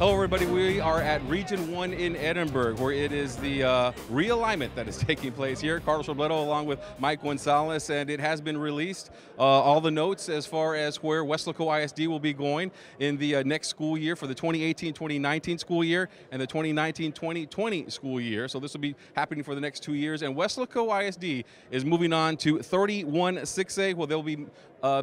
Hello everybody, we are at Region 1 in Edinburg, where it is the realignment that is taking place here. Carlos Robledo along with Mike Gonzalez, and it has been released, all the notes as far as where Weslaco ISD will be going in the next school year for the 2018-2019 school year and the 2019-2020 school year. So this will be happening for the next 2 years, and Weslaco ISD is moving on to 31-6A, where they'll be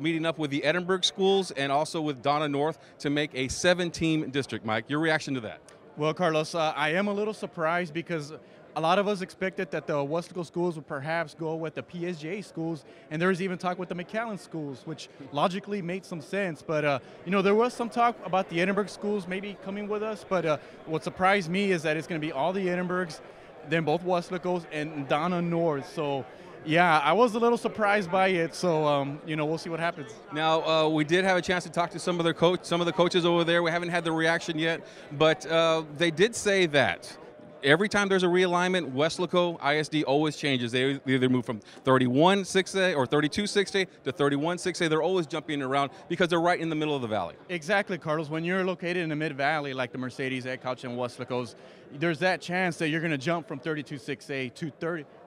meeting up with the Edinburgh schools and also with Donna North to make a 7-team district. Mike, your reaction to that? Well, Carlos, I am a little surprised because a lot of us expected that the Weslaco schools would perhaps go with the PSGA schools, and there was even talk with the McAllen schools, which logically made some sense. But, you know, there was some talk about the Edinburgh schools maybe coming with us, but what surprised me is that it's going to be all the Edinburghs, then both Weslacos, and Donna North. So, yeah, I was a little surprised by it, so you know, we'll see what happens. Now, we did have a chance to talk to some of the coaches over there. We haven't had the reaction yet, but they did say that every time there's a realignment, Weslaco ISD always changes. They either move from 31-6A or 32-6A to 31-6A. They're always jumping around because they're right in the middle of the valley. Exactly, Carlos. When you're located in the mid-valley, like the Mercedes, Edcouch, and Weslacos, there's that chance that you're going to jump from 32-6A to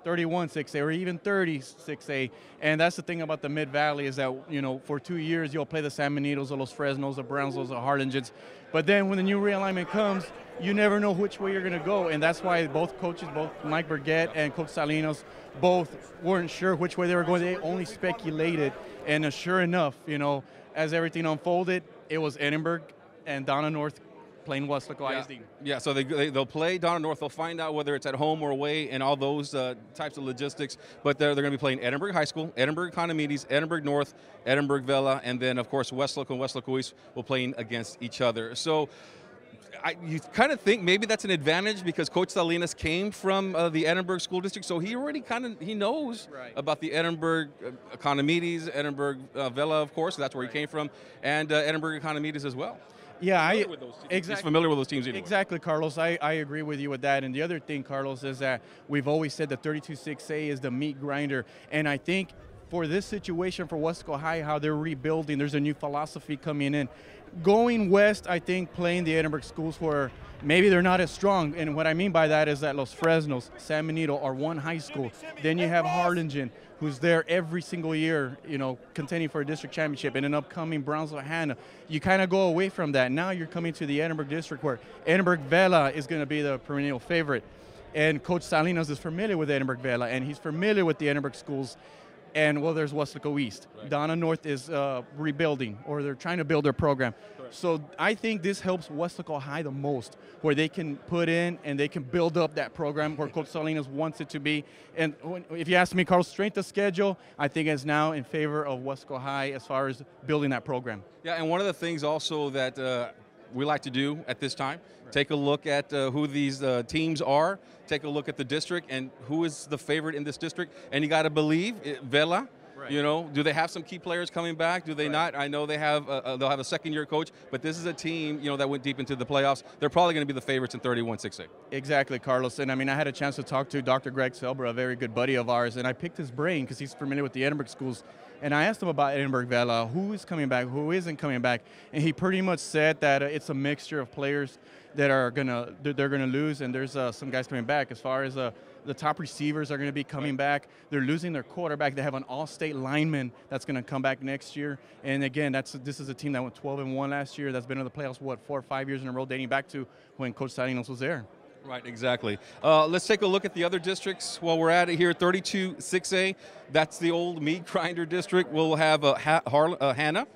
31-6A or even 30-6A. And that's the thing about the mid-valley is that, you know, for 2 years you'll play the San Benitos or Los Fresnos, the Brownsvilles, the Harlingen. But then when the new realignment comes, you never know which way you're going to go. And that's why both coaches, both Mike Burgett and Coach Salinas, both weren't sure which way they were going. They only speculated. And sure enough, you know, as everything unfolded, it was Edinburgh and Donna North playing Weslaco ISD. Yeah, so they'll play Donna North. They'll find out whether it's at home or away and all those types of logistics. But they're going to be playing Edinburgh High School, Edinburg Economedes, Edinburg North, Edinburg Vela, and then, of course, Weslaco and Weslaco East will playing against each other. So you kind of think maybe that's an advantage because Coach Salinas came from the Edinburgh School District, so he already he knows about the Edinburg Economedes, Edinburgh Vela, of course, that's where he came from, and Edinburgh Economedes as well. Yeah, He's familiar with those teams anyway. Exactly, Carlos. I agree with you with that. And the other thing, Carlos, is that we've always said that 32-6A is the meat grinder. And I think for this situation for Weslaco High, how they're rebuilding, there's a new philosophy coming in. Going west, I think playing the Edinburgh schools where maybe they're not as strong. And what I mean by that is that Los Fresnos, San Benito are one high school. Then you have Harlingen, who's there every single year, you know, contending for a district championship, and an upcoming Brownsville Hannah. You kind of go away from that. Now you're coming to the Edinburgh district where Edinburgh Vela is going to be the perennial favorite. And Coach Salinas is familiar with Edinburgh Vela, and he's familiar with the Edinburgh schools. And, well, there's Weslaco East. Right. Donna North is rebuilding, or they're trying to build their program. Correct. So I think this helps Weslaco High the most, where they can put in and they can build up that program where Coach Salinas wants it to be. And if you ask me, Carl's strength of schedule, I think is now in favor of Weslaco High as far as building that program. Yeah, and one of the things also that we like to do at this time, take a look at who these teams are, take a look at the district and who is the favorite in this district. And you got to believe Vela. Right. You know, do they have some key players coming back? Do they not? I know they have. They'll have a second-year coach, but this is a team, you know, that went deep into the playoffs. They're probably going to be the favorites in 31-6A. Exactly, Carlos. And I mean, I had a chance to talk to Dr. Greg Selbra, a very good buddy of ours, and I picked his brain because he's familiar with the Edinburgh schools. And I asked him about Edinburgh Vela, who is coming back, who isn't coming back, and he pretty much said that it's a mixture of players that are they're gonna lose, and there's some guys coming back. As far as the top receivers are going to be coming back. They're losing their quarterback. They have an all-state lineman that's going to come back next year. And again, this is a team that went 12-1 last year. That's been in the playoffs, what, 4 or 5 years in a row, dating back to when Coach Salinas was there. Right, exactly. Let's take a look at the other districts while we're at it here. 32-6A, that's the old meat grinder district. We'll have Hannah,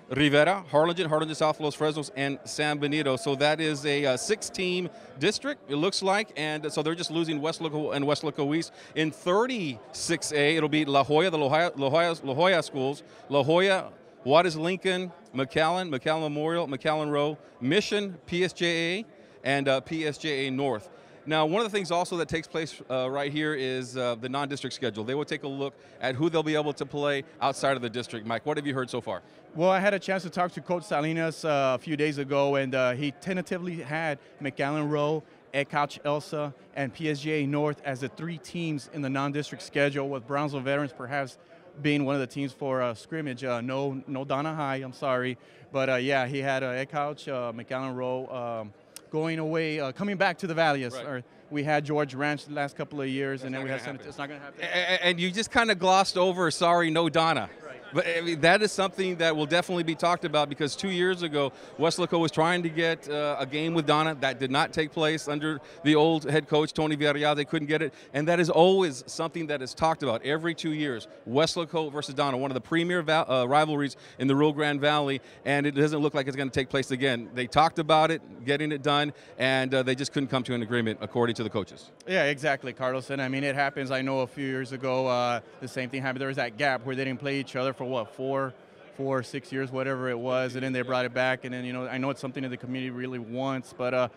Rivera, Harlingen South, Los Fresnos, and San Benito. So that is a 6-team district, it looks like, and so they're just losing Weslaco and Weslaco East. In 36A, it'll be La Jolla, the La Jolla schools, La Jolla, Juarez Lincoln, McAllen Memorial, McAllen Row, Mission, PSJA, and PSJA North. Now, one of the things also that takes place right here is the non-district schedule. They will take a look at who they'll be able to play outside of the district. Mike, what have you heard so far? Well, I had a chance to talk to Coach Salinas a few days ago, and he tentatively had McAllen Row, Edcouch Elsa, and PSGA North as the 3 teams in the non-district schedule, with Brownsville Veterans perhaps being one of the teams for scrimmage. No Donna High, I'm sorry. But yeah, he had Edcouch, McAllen Row, going away, coming back to the Valley. Right. Or we had George Ranch the last couple of years, and then we had it's not going to happen. And you just kind of glossed over, sorry, no Donna. But I mean, that is something that will definitely be talked about, because 2 years ago, Weslaco was trying to get a game with Donna. That did not take place under the old head coach, Tony Villarreal. They couldn't get it. And that is always something that is talked about every 2 years. Weslaco versus Donna, one of the premier rivalries in the Rio Grande Valley, and it doesn't look like it's going to take place again. They talked about it, getting it done, and they just couldn't come to an agreement, according to the coaches. Yeah, exactly, Carlos. And I mean, it happens. I know a few years ago, the same thing happened. There was that gap where they didn't play each other for what, 4 or 6 years, whatever it was, and then they brought it back. And then, I know it's something that the community really wants, but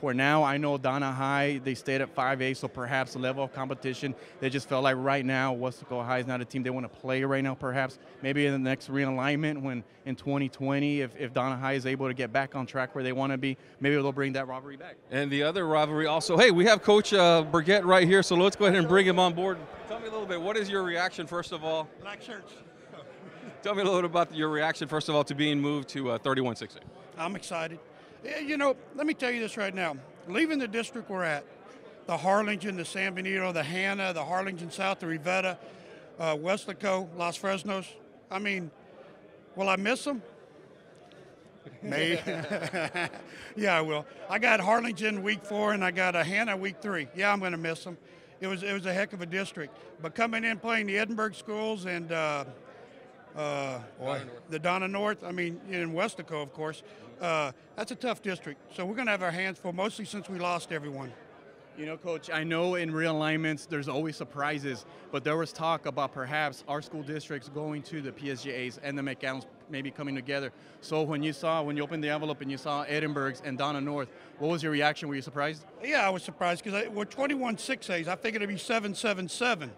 for now, I know Donna High, they stayed at 5A, so perhaps the level of competition, they just felt like right now Weslaco High is not a team they want to play right now. Perhaps maybe in the next realignment, when in 2020, if Donna High is able to get back on track where they want to be, maybe they'll bring that rivalry back. And the other rivalry also, hey, we have Coach Burgett right here, so let's go ahead and bring him on board. Tell me a little bit, what is your reaction, first of all? Black shirts. Tell me a little bit about your reaction, first of all, to being moved to 31-6A. I'm excited. Let me tell you this right now. Leaving the district we're at, the Harlingen, the San Benito, the Hanna, the Harlingen South, the Rivera, Weslaco, Los Fresnos. I mean, will I miss them? Maybe. Yeah, I will. I got Harlingen week 4 and I got a Hanna week 3. Yeah, I'm going to miss them. It was a heck of a district. But coming in playing the Edinburg schools and the Donna North, I mean, in Weslaco, of course, that's a tough district. So we're going to have our hands full, mostly since we lost everyone. Coach, I know in realignments there's always surprises, but there was talk about perhaps our school districts going to the PSGAs and the McAllens maybe coming together. So when you opened the envelope and you saw Edinburg's and Donna North, what was your reaction? Were you surprised? Yeah, I was surprised because we're 21 6As. I figured it'd be 7-7-7.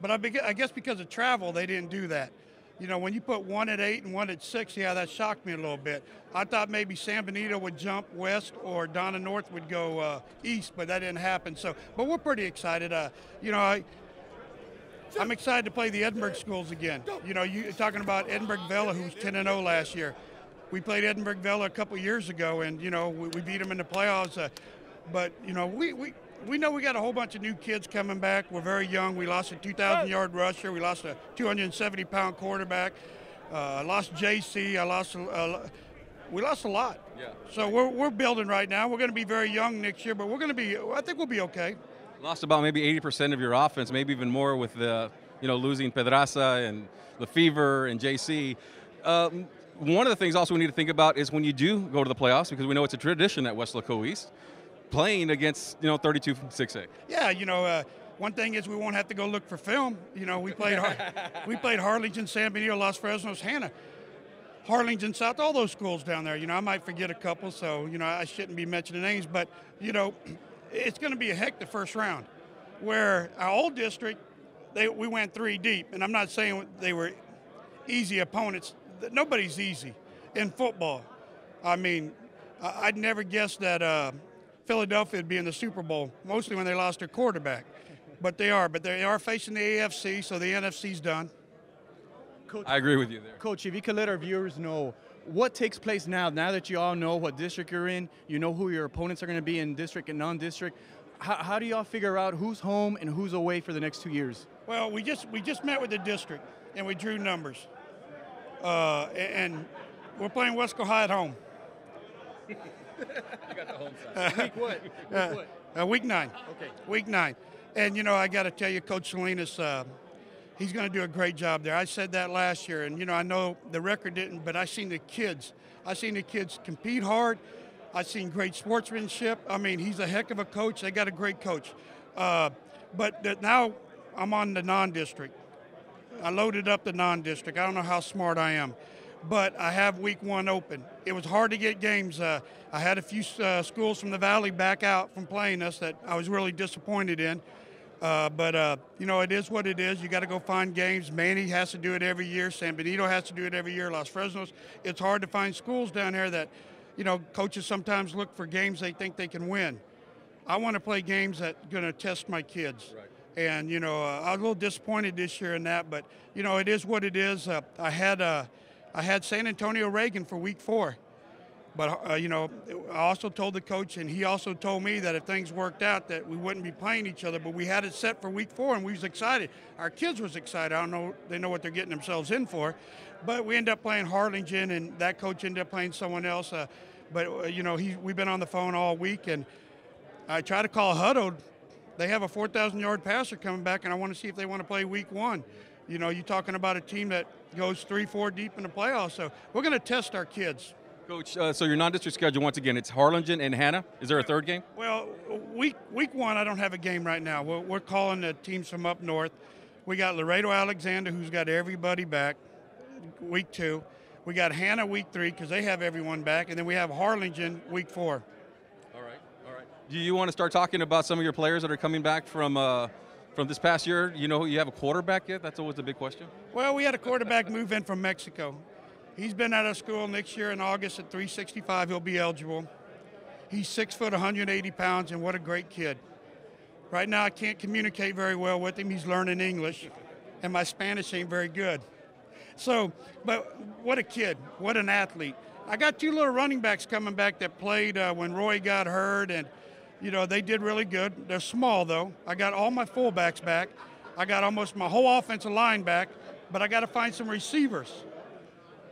But I guess because of travel, they didn't do that. When you put 1 at 8 and 1 at 6, yeah, that shocked me a little bit. I thought maybe San Benito would jump west or Donna North would go east, but that didn't happen. But we're pretty excited. I'm excited to play the Edinburg schools again. You're talking about Edinburg Vela, who was 10-0 last year. We played Edinburg Vela a couple years ago, and we beat them in the playoffs. But we know we got a whole bunch of new kids coming back. We're very young. We lost a 2,000-yard rusher. We lost a 270-pound quarterback. Lost JC. We lost a lot. Yeah. So we're building right now. We're going to be very young next year, but I think we'll be okay. Lost about maybe 80% of your offense, maybe even more with the, losing Pedraza and Lefevre and JC. One of the things also we need to think about is when you do go to the playoffs, because we know it's a tradition at Weslaco East, playing against 32-6A. Yeah, one thing is we won't have to go look for film. We played Harlingen, San Benito, Los Fresnos, Hanna, Harlingen South, all those schools down there. I might forget a couple, so I shouldn't be mentioning names, but it's going to be a heck the first round. Where our old district, we went 3 deep, and I'm not saying they were easy opponents. Nobody's easy in football. I mean, I'd never guessed that. Philadelphia would be in the Super Bowl, mostly when they lost their quarterback. But they are facing the AFC, so the NFC's done. Coach, I agree with you there. Coach, if you could let our viewers know what takes place now that you all know what district you're in, you know who your opponents are going to be in district and non-district, how do y'all figure out who's home and who's away for the next 2 years? Well, we just met with the district, and we drew numbers. And we're playing Weslaco High at home. You got the home side. Week what? Week 9. Okay. Week 9. And, I got to tell you, Coach Salinas, he's going to do a great job there. I said that last year, and, I know the record didn't, but I seen the kids. I seen the kids compete hard. I seen great sportsmanship. I mean, he's a heck of a coach. They got a great coach. But now I'm on the non-district. I loaded up the non-district. I don't know how smart I am. But I have week 1 open. It was hard to get games. I had a few schools from the Valley back out from playing us that I was really disappointed in. But it is what it is. You got to go find games. Manny has to do it every year. San Benito has to do it every year. Los Fresnos. It's hard to find schools down here that, coaches sometimes look for games they think they can win. I want to play games that are going to test my kids. Right. And, I was a little disappointed this year in that. But, it is what it is. I had San Antonio Reagan for week 4. But, you know, I also told the coach, and he also told me that if things worked out that we wouldn't be playing each other, but we had it set for week 4, and we was excited. Our kids was excited. I don't know, they know what they're getting themselves in for. But we ended up playing Harlingen, and that coach ended up playing someone else. You know, we've been on the phone all week, and I tried to call Hutto. They have a 4,000-yard passer coming back, and I want to see if they want to play week 1. You know, you're talking about a team that goes 3-4 deep in the playoffs, so we're going to test our kids. Coach, so your non-district schedule, once again, it's Harlingen and Hannah. Is there a third game? Well, week 1, I don't have a game right now. We're calling the teams from up north. We got Laredo Alexander, who's got everybody back, week 2. We got Hannah week 3, because they have everyone back. And then we have Harlingen week 4. All right. Do you want to start talking about some of your players that are coming back from this past year? You know, you have a quarterback yet? That's always a big question. Well, we had a quarterback move in from Mexico. He's been out of school next year in August at 365. He'll be eligible. He's 6 foot, 180 pounds, and what a great kid. Right now, I can't communicate very well with him. He's learning English, and my Spanish ain't very good. So, but what a kid, what an athlete. I got 2 little running backs coming back that played when Roy got hurt, and, you know, they did really good. They're small, though. I got all my fullbacks back. I got almost my whole offensive line back, but I got to find some receivers.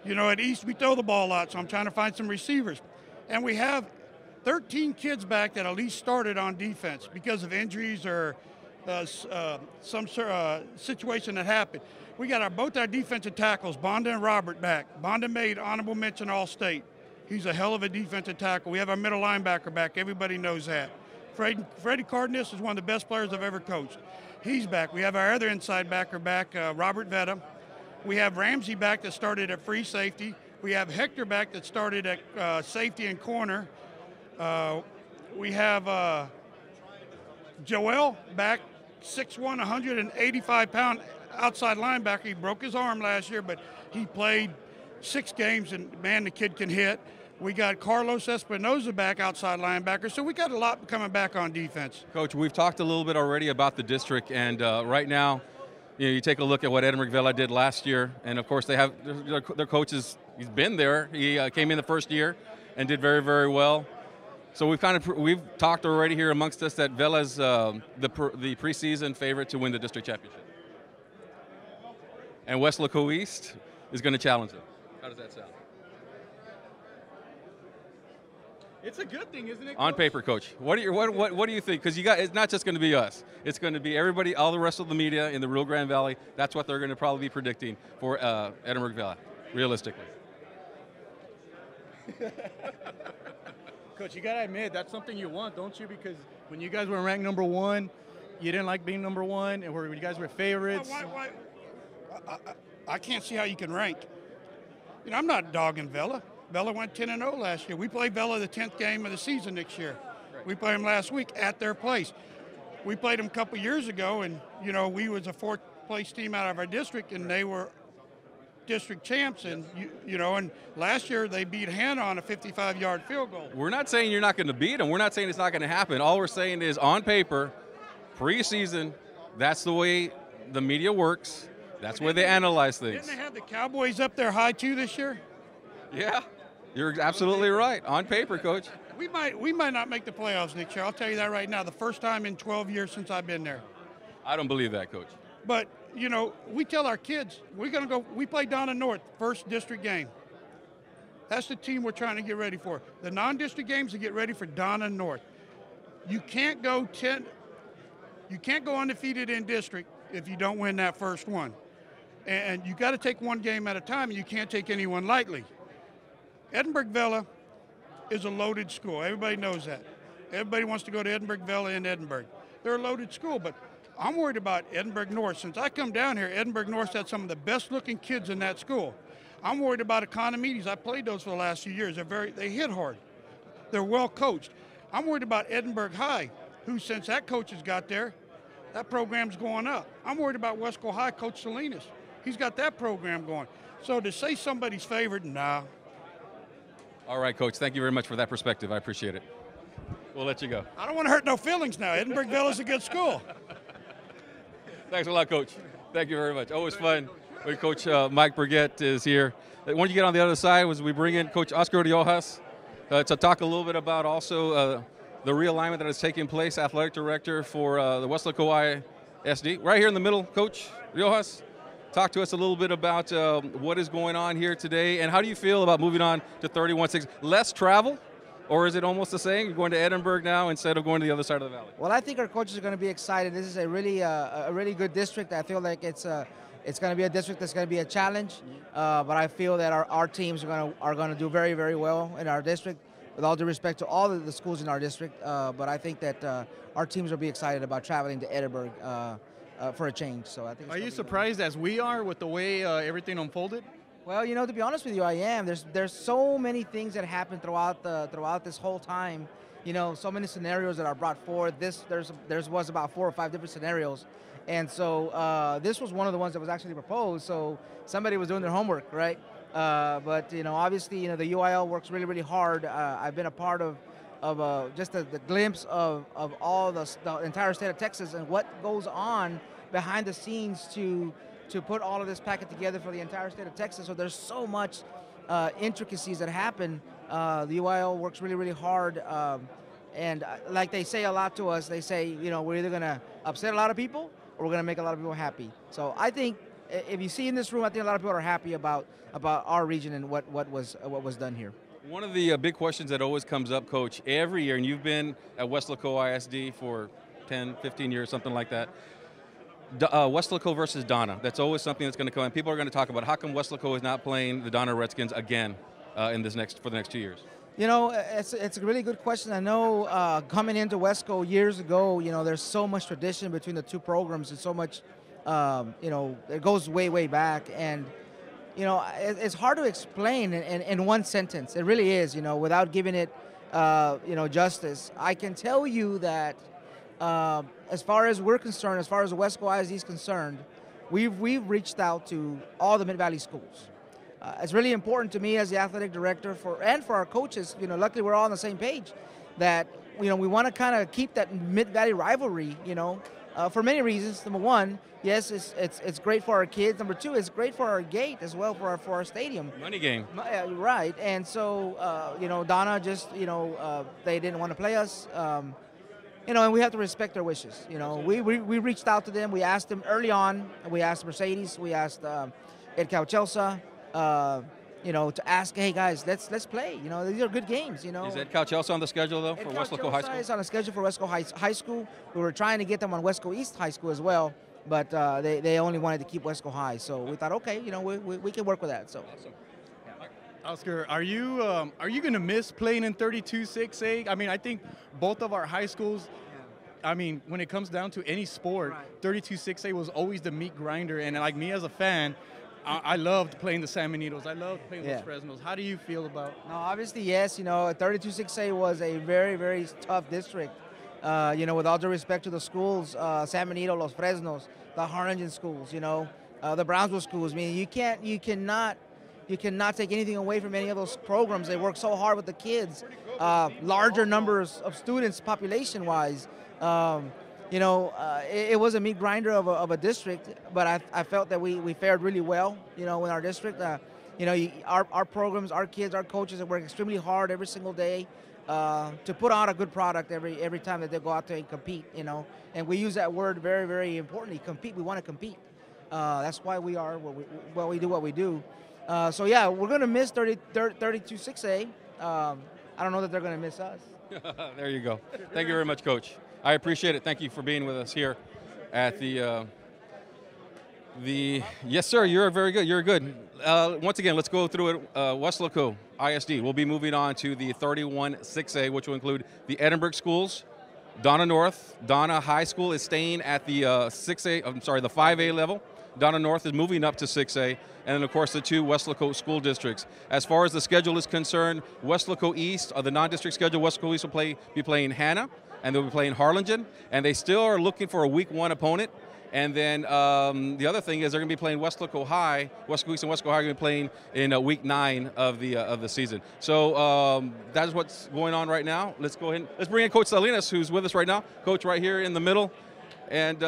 You know, at East, we throw the ball a lot, so I'm trying to find some receivers. And we have 13 kids back that at least started on defense because of injuries or some situation that happened. We got both our defensive tackles, Bonda and Robert, back. Bonda made honorable mention All-State. He's a hell of a defensive tackle. We have our middle linebacker back. Everybody knows that. Freddie Cardenas is one of the best players I've ever coached. He's back. We have our other inside backer back, Robert Vela. We have Ramsey back that started at free safety. We have Hector back that started at safety and corner. We have Joel back, 6'1", 185-pound outside linebacker. He broke his arm last year, but he played 6 games, and, man, the kid can hit. We got Carlos Espinoza back, outside linebacker. So we got a lot coming back on defense. Coach, we've talked a little bit already about the district, and right now, you take a look at what Edinburg Vela did last year, and of course they have their coaches. He's been there. He came in the first year and did very, very well. So we've talked already here amongst us that Vela's the preseason favorite to win the district championship, and Weslaco East is going to challenge them. How does that sound? It's a good thing, isn't it, Coach? On paper, Coach. What do you think? Because it's not just going to be us. It's going to be everybody, all the rest of the media in the Rio Grande Valley. That's what they're going to probably be predicting for Edinburg Vela, realistically. Coach, you got to admit, that's something you want, don't you? Because when you guys were ranked number 1, you didn't like being number 1, and you guys were favorites. Why? I can't see how you can rank. You know, I'm not dogging Vela. Vela went 10-0 last year. We play Vela the 10th game of the season next year. Right. We played them last week at their place. We played them a couple years ago, and, you know, we was a 4th-place team out of our district, and they were district champs. And, you know, and last year they beat Hannah on a 55-yard field goal. We're not saying you're not going to beat them. We're not saying it's not going to happen. All we're saying is on paper, preseason, that's the way the media works. That's where they analyze things. Didn't they have the Cowboys up there high, too, this year? Yeah. You're absolutely right. On paper, Coach. We might not make the playoffs next year. I'll tell you that right now. The first time in 12 years since I've been there. I don't believe that, Coach. But, you know, we tell our kids, we're going to go, we play Donna North, first district game. That's the team we're trying to get ready for. The non-district games to get ready for Donna North. You can't go undefeated in district if you don't win that first one. And you got to take one game at a time, and you can't take anyone lightly. Edinburg Vela is a loaded school. Everybody knows that. Everybody wants to go to Edinburg Vela in Edinburg. They're a loaded school, but I'm worried about Edinburg North. Since I come down here, Edinburg North's had some of the best-looking kids in that school. I'm worried about Economedes. I played those for the last few years. They hit hard. They're well coached. I'm worried about Edinburg High, who, since that coach has got there, that program's going up. I'm worried about Weslaco High, Coach Salinas. He's got that program going. So to say somebody's favored, nah. All right, Coach. Thank you very much for that perspective. I appreciate it. We'll let you go. I don't want to hurt no feelings now. Edinburg Vela's a good school. Thanks a lot, Coach. Thank you very much. Always fun when Coach Mike Burgett is here. When you get on the other side, we bring in Coach Oscar Riojas. to talk a little bit about also the realignment that has taken place, athletic director for the Weslaco ISD. Right here in the middle, Coach Riojas, talk to us a little bit about what is going on here today, and how do you feel about moving on to 31-6? Less travel, or is it almost the same? You're going to Edinburg now instead of going to the other side of the valley? Well, I think our coaches are going to be excited. This is a really good district. I feel like it's going to be a district that's going to be a challenge, but I feel that our teams are going to do very, very well in our district, with all due respect to all of the schools in our district. But I think that our teams will be excited about traveling to Edinburg for a change. So I think. Are you surprised, as we are, with the way everything unfolded? Well, you know, to be honest with you, I am. There's so many things that happen throughout this whole time. You know, so many scenarios that are brought forward. There was about 4 or 5 different scenarios. And so this was one of the ones that was actually proposed, so somebody was doing their homework, right? But, you know, obviously, you know, the UIL works really, really hard. I've been a part of just the glimpse of all the entire state of Texas and what goes on behind the scenes to put all of this packet together for the entire state of Texas. So there's so much intricacies that happen. The UIL works really, really hard. And like they say a lot to us, they say, you know, we're either going to upset a lot of people or we're going to make a lot of people happy. So I think if you see in this room, I think a lot of people are happy about our region and what was done here. One of the big questions that always comes up, Coach, every year, and you've been at Weslaco ISD for 10, 15 years, something like that, Weslaco versus Donna. That's always something that's going to come, and people are going to talk about how come Weslaco is not playing the Donna Redskins again for the next 2 years. You know, it's a really good question. I know coming into Wesco years ago, you know, there's so much tradition between the two programs and so much, you know, it goes way, way back. And, you know, it's hard to explain in one sentence. It really is, you know, without giving it, you know, justice. I can tell you that as far as we're concerned, as far as the Wesco ISD is concerned, we've reached out to all the Mid-Valley schools. It's really important to me as the athletic director and for our coaches. You know, luckily we're all on the same page. That, you know, we want to kind of keep that Mid-Valley rivalry. You know, for many reasons. Number one, yes, it's great for our kids. Number two, it's great for our gate as well, for our stadium. Money game. Right. And so, you know, Donna just, you know, they didn't want to play us. You know, and we have to respect their wishes. You know, we reached out to them. We asked them early on. We asked Mercedes. We asked Ed Cauchelsa. You know, to ask, hey guys, let's play. You know, these are good games. You know, is Ed Cauchelsa on the schedule though for Weslaco High School? Is on the schedule for Weslaco High School. We were trying to get them on Weslaco East High School as well, but they only wanted to keep Weslaco High. So we thought, okay, you know, we can work with that. So. Awesome. Oscar, are you going to miss playing in 32-6A? I mean, I think both of our high schools. I mean, when it comes down to any sport, right, 32-6A was always the meat grinder, and like me as a fan, I loved playing the San Benitos. I loved playing Los Fresnos. How do you feel about? No, obviously, yes. You know, 32-6A was a very, very tough district. You know, with all due respect to the schools, San Benito, Los Fresnos, the Harlingen schools. You know, the Brownsville schools. I mean, you cannot take anything away from any of those programs. They work so hard with the kids. Larger numbers of students, population-wise. You know, it was a meat grinder of a district, but I felt that we fared really well, you know, in our district. You know, our programs, our kids, our coaches have worked extremely hard every single day to put on a good product every time that they go out there and compete, you know. And we use that word very, very importantly, compete. We want to compete. That's why we are what we do. So, yeah, we're going to miss 32-6A. I don't know that they're going to miss us. There you go. Thank you very much, Coach. I appreciate it. Thank you for being with us here at the yes, sir, you're very good. You're good. Once again, let's go through it. Weslaco ISD will be moving on to the 31-6A, which will include the Edinburg schools. Donna North, Donna High School is staying at the 6A, I'm sorry, the 5A level. Donna North is moving up to 6A, and then of course the two Weslaco school districts. As far as the schedule is concerned, Weslaco East, the non-district schedule, Weslaco East will be playing Hanna, and they'll be playing Harlingen, and they still are looking for a week 1 opponent. And then the other thing is they're going to be playing Weslaco High. Weslaco East and Weslaco High are going to be playing in week 9 of the season. So that is what's going on right now. Let's go ahead. Let's bring in Coach Salinas, who's with us right now. Coach, right here in the middle, and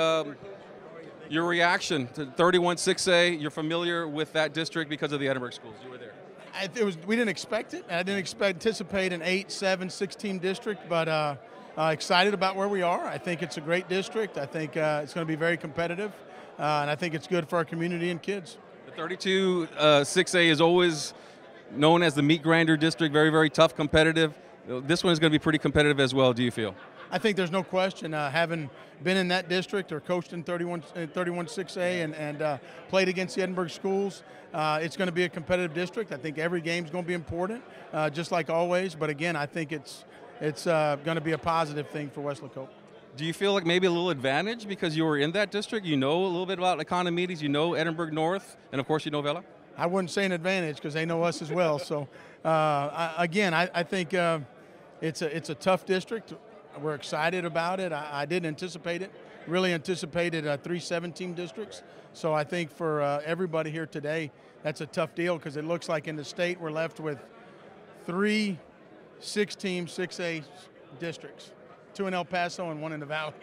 your reaction to 31-6A. You're familiar with that district because of the Edinburg schools. You were there. We didn't expect it. I didn't anticipate an 8, 7, 6-team district, but excited about where we are. I think it's a great district. I think it's going to be very competitive, and I think it's good for our community and kids. The 32 6A is always known as the meat grinder district, very, very tough, competitive. This one is going to be pretty competitive as well, do you feel? I think there's no question, having been in that district or coached in 31 6A and played against the Edinburg schools, it's going to be a competitive district. I think every game's going to be important, just like always. But again, I think it's going to be a positive thing for Weslaco. Do you feel like maybe a little advantage because you were in that district? You know a little bit about Economedes, you know Edinburg North, and of course you know Vela? I wouldn't say an advantage because they know us as well. So I think it's a tough district. We're excited about it. I didn't anticipate it. Really anticipated 3 7-team districts. So I think for everybody here today, that's a tough deal because it looks like in the state we're left with 3 6-team 6A districts, 2 in El Paso and 1 in the Valley.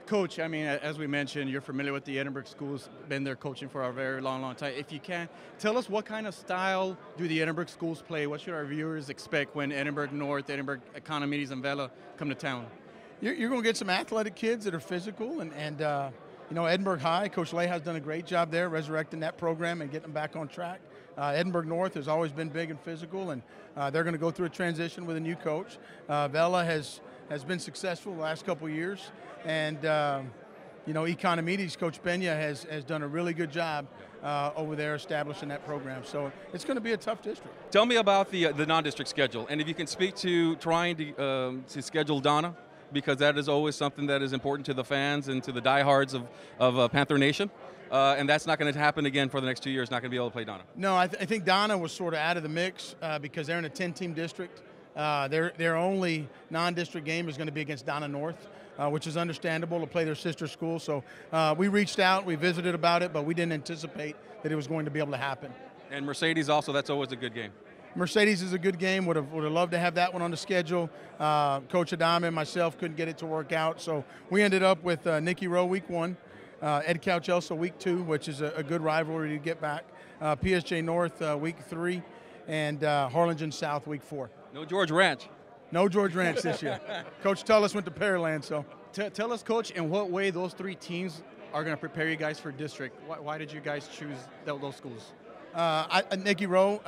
Coach, I mean, as we mentioned, you're familiar with the Edinburg schools, been there coaching for a very long time. If you can, tell us what kind of style do the Edinburg schools play? What should our viewers expect when Edinburg North, Edinburg Economedes, and Vela come to town? You're going to get some athletic kids that are physical, and you know, Edinburg High, Coach Lay has done a great job there resurrecting that program and getting them back on track. Edinburg North has always been big and physical, and they're going to go through a transition with a new coach. Vela has been successful the last couple of years. And, you know, Economedes, Coach Pena has done a really good job over there establishing that program. So it's going to be a tough district. Tell me about the non-district schedule, and if you can speak to trying to schedule Donna, because that is always something that is important to the fans and to the diehards of Panther Nation. And that's not going to happen again for the next 2 years, not going to be able to play Donna. No, I think Donna was sort of out of the mix because they're in a 10-team district. Their only non-district game is going to be against Donna North. Which is understandable to play their sister school. So we reached out, we visited about it, but we didn't anticipate that it was going to be able to happen. And Mercedes also, that's always a good game. Mercedes is a good game, would have loved to have that one on the schedule. Coach Adama and myself couldn't get it to work out, so we ended up with Nicky Rowe week 1, Ed Couch-Elsa week 2, which is a good rivalry to get back, PSJ North week 3, and Harlingen South week 4. No George Ranch. No George Ranch this year. Coach Tullis went to Pearland, so. Tell us, Coach, in what way those 3 teams are going to prepare you guys for district? Why did you guys choose those schools? Nicky Rowe,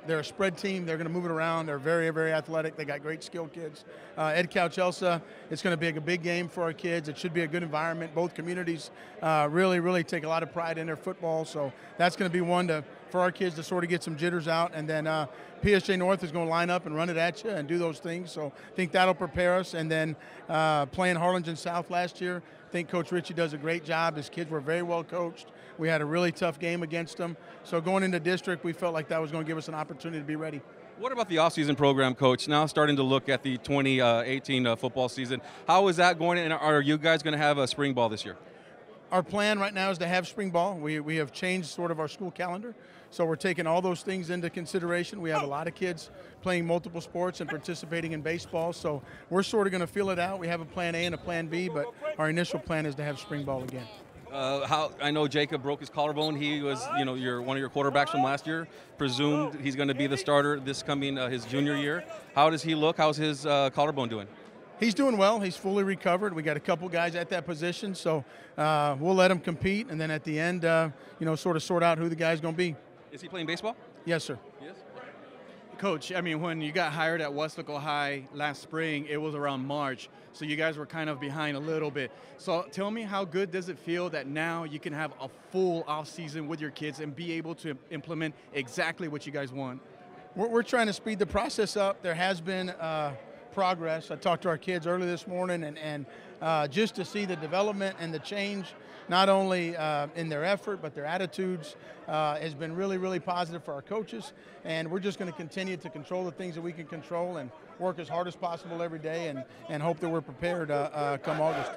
they're a spread team. They're going to move it around. They're very, very athletic. They got great skilled kids. Ed Couch-Elsa, it's going to be a big game for our kids. It should be a good environment. Both communities really take a lot of pride in their football, so that's going to be one for our kids to sort of get some jitters out. And then PSJ North is going to line up and run it at you and do those things, so I think that'll prepare us. And then playing Harlingen South last year, I think Coach Ritchie does a great job. His kids were very well coached. We had a really tough game against them. So going into district, we felt like that was going to give us an opportunity to be ready. What about the off-season program, Coach? Now starting to look at the 2018 football season. How is that going, and are you guys going to have a spring ball this year? Our plan right now is to have spring ball. We have changed sort of our school calendar, so we're taking all those things into consideration. We have a lot of kids playing multiple sports and participating in baseball, so we're sort of going to feel it out. We have a plan A and a plan B, but our initial plan is to have spring ball again. I know Jacob broke his collarbone. He was, one of your quarterbacks from last year. Presumed he's going to be the starter this coming his junior year. How does he look? How's his collarbone doing? He's doing well. He's fully recovered. We got a couple guys at that position, so we'll let him compete, and then at the end, sort of sort out who the guy's going to be. Is he playing baseball? Yes, sir. Yes. Coach, I mean, when you got hired at Weslaco High last spring, it was around March, so you guys were kind of behind a little bit. So tell me, how good does it feel that now you can have a full off season with your kids and be able to implement exactly what you guys want? We're trying to speed the process up. There has been progress. I talked to our kids early this morning, and just to see the development and the change, not only in their effort, but their attitudes, has been really positive for our coaches. And we're just going to continue to control the things that we can control and work as hard as possible every day and hope that we're prepared come August.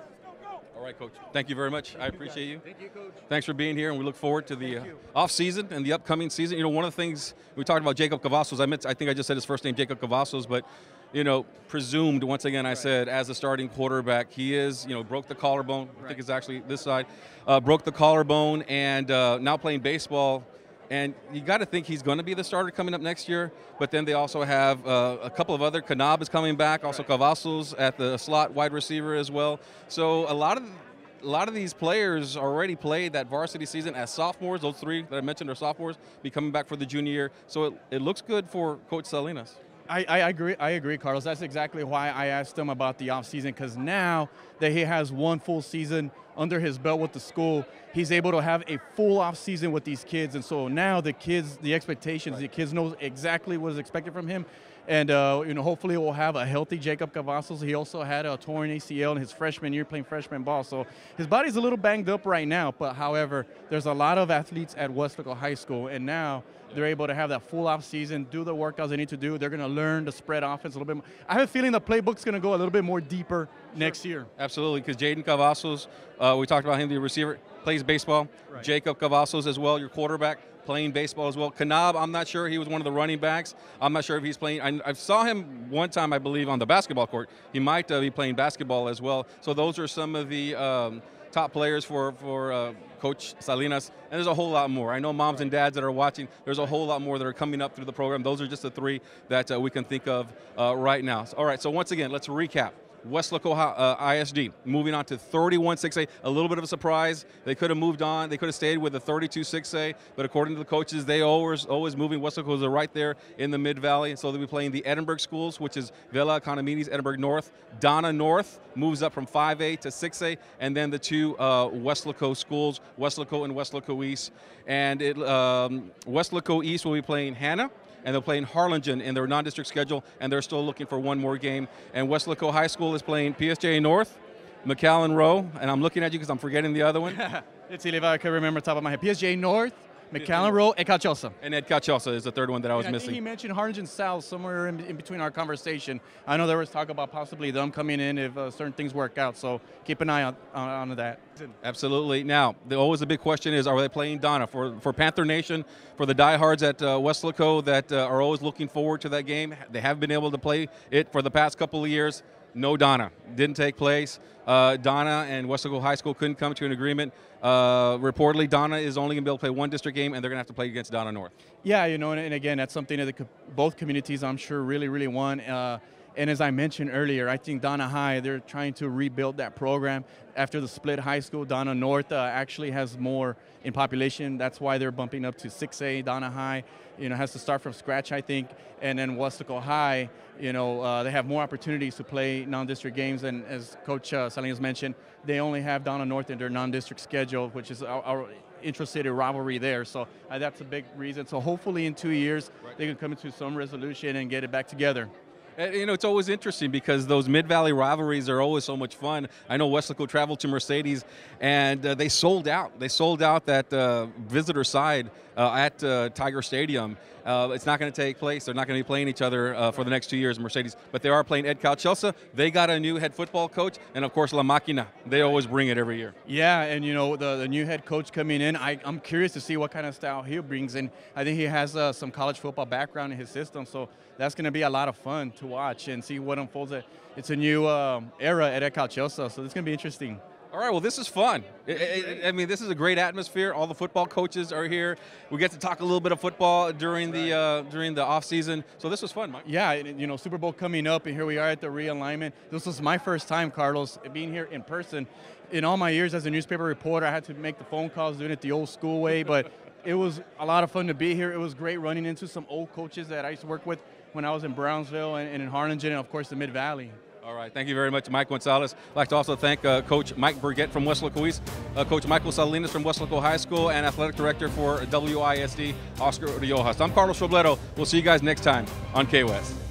All right, Coach. Thank you very much. I appreciate you. Thank you, Coach. Thanks for being here, and we look forward to the off-season and the upcoming season. One of the things we talked about, Jacob Cavazos. I think I just said his first name, Jacob Cavazos, but presumed, once again, I said, as a starting quarterback, he is, broke the collarbone. I think it's actually this side. Broke the collarbone, and now playing baseball. And you got to think he's going to be the starter coming up next year. But then they also have a couple of other. Kanab is coming back. Also Cavazos at the slot wide receiver as well. So a lot of these players already played that varsity season as sophomores. Those three that I mentioned are sophomores, be coming back for the junior year. So it looks good for Coach Salinas. I agree, Carlos. That's exactly why I asked him about the offseason, because now that he has one full season under his belt with the school, he's able to have a full offseason with these kids. And so now the expectations, the kids know exactly what is expected from him. And hopefully we'll have a healthy Jacob Cavazos. He also had a torn ACL in his freshman year playing freshman ball. So his body's a little banged up right now. But however, there's a lot of athletes at Weslaco High School, and now they're able to have that full off season, do the workouts they need to do. They're going to learn the spread offense a little bit more. I have a feeling the playbook's going to go a little bit more deeper next year. Absolutely, because Jaden Cavazos, we talked about him, the receiver, plays baseball. Right. Jacob Cavazos as well, your quarterback, playing baseball as well. Kanab, I'm not sure. He was one of the running backs. I'm not sure if he's playing. I saw him one time, I believe, on the basketball court. He might be playing basketball as well. So those are some of the top players for Coach Salinas, and there's a whole lot more. I know moms and dads that are watching, there's a whole lot more that are coming up through the program. Those are just the three that we can think of right now. All right, so once again, let's recap. Weslaco ISD moving on to 31-6A, a little bit of a surprise. They could have moved on. They could have stayed with the 32-6A, but according to the coaches, they always moving. Weslaco is right there in the Mid-Valley, so they'll be playing the Edinburg schools, which is Vela, Economedes, Edinburg North. Donna North moves up from 5A to 6A, and then the two Weslaco schools, Weslaco and Weslaco East. And Weslaco East will be playing Hannah, and they're playing Harlingen in their non-district schedule, and they're still looking for one more game. And Weslaco High School is playing PSJ North, McAllen Rowe, and I'm looking at you because I'm forgetting the other one. Let's see if I can remember top of my head. PSJ North, McAllen Rowe, Ed Cachosa. And Ed Cachosa is the third one that I was missing. I think he mentioned Harlingen South somewhere in between our conversation. I know there was talk about possibly them coming in if certain things work out, so keep an eye on that. Absolutely. Now, always the big question is, are they playing Donna? For Panther Nation, for the diehards at Weslaco that are always looking forward to that game, they have been able to play it for the past couple of years. No Donna. Didn't take place. Donna and Weslaco High School couldn't come to an agreement. Reportedly, Donna is only going to be able to play one district game, and they're going to have to play against Donna North. Yeah, and again, that's something that both communities, I'm sure, really, really want. And as I mentioned earlier, I think Donna High, they're trying to rebuild that program. After the split high school, Donna North actually has more in population. That's why they're bumping up to 6A. Donna High, has to start from scratch, I think. And then Weslaco High, they have more opportunities to play non-district games. And as Coach Salinas mentioned, they only have Donna North in their non-district schedule, which is our intra-city rivalry there. So that's a big reason. So hopefully in 2 years, they can come into some resolution and get it back together. It's always interesting because those Mid-Valley rivalries are always so much fun. I know Weslaco traveled to Mercedes, and they sold out. They sold out that visitor side at Tiger Stadium. It's not going to take place. They're not going to be playing each other for the next 2 years, Mercedes. But they are playing Ed Cachosa. They got a new head football coach, and of course La Máquina. They always bring it every year. Yeah, and the new head coach coming in, I'm curious to see what kind of style he brings in. I think he has some college football background in his system, so that's going to be a lot of fun to watch and see what unfolds. It's a new era at Ed Cachosa, so it's going to be interesting. All right, well, this is fun. I mean, this is a great atmosphere. All the football coaches are here. We get to talk a little bit of football during the off season. So this was fun, Mike. Yeah, Super Bowl coming up, and here we are at the realignment. This was my first time, Carlos, being here in person. In all my years as a newspaper reporter, I had to make the phone calls, doing it the old school way, but it was a lot of fun to be here. It was great running into some old coaches that I used to work with when I was in Brownsville and in Harlingen, and of course the Mid-Valley. All right, thank you very much, Mike Gonzalez. I'd like to also thank Coach Mike Burgett from Weslaco East, Coach Michael Salinas from Weslaco High School, and Athletic Director for WISD, Oscar Riojas. I'm Carlos Robledo. We'll see you guys next time on KWest.